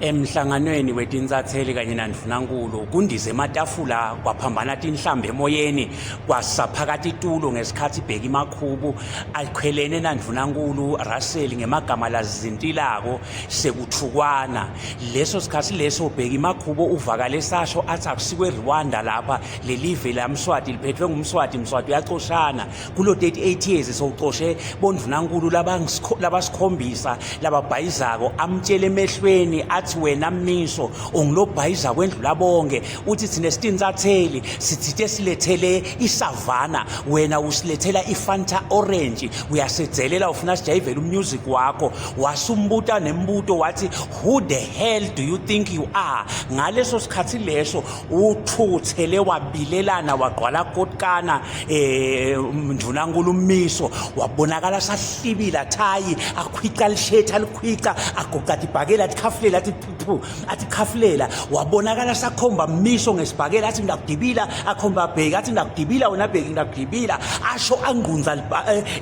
Emhlanganweni wetinsatheli kanye naNdunankulu kundize ematafula kwaphambana tinhlambe emoyeni kwasaphakathi itulo ngesikhathi Bheki Makhubu akhwelene naNdunankulu Russell ngemagama lazintilako sekuthukwana. Leso sikhathi leso Bheki Makhubu uvakale sasho athi akusikwe Rwanda lapha lelive laMswati liphethwe ngumSwati, Mswati uyaxoshana kulo 38 years sowuxoshe boNdunankulu labasikhombisa lababhayizako amtshele emehlweni athi wena Mmiso ungilobhayiza kwendlula bonke uthi thina sitinsatheli sithithe silethele isavana wena usilethela iFanta Orange uyasedzelela ufuna sijayivela umusic wakho wasumbuta nembuto wathi who the hell do you think you are. Ngaleso sikhathi leso uthuthele wabilelana wagqwala kotkana Ndunankulu Mmiso wabonakala sahlibila thayi akhwica lishetha likhwica agoqathi ibhakela athi khafulela athi khafulela wabonakala sakhomba Mmiso ngesibhakela athi ngakudibila akhomba Bheki athi ngakudibila wena Bheki ngakudibila asho angqunza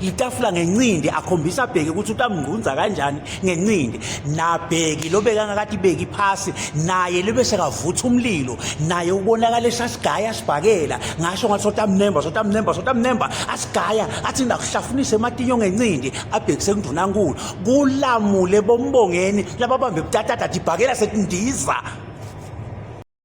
litafula ngencindi akhombisa Bheki ukuthi utamngqunza kanjani ngencindi na Bheki lobeka ngakathi Bheki phasi naye lebese kavutha umlilo naye ubonakala esasigaya sibhakela ngasho ngathi sotamnemba asigaya athi ndakuhlafunisa ematinyo ngencindi aBheki sekundunankulu kulamule bombongeni lababambe butatata dibhakela sekundiza.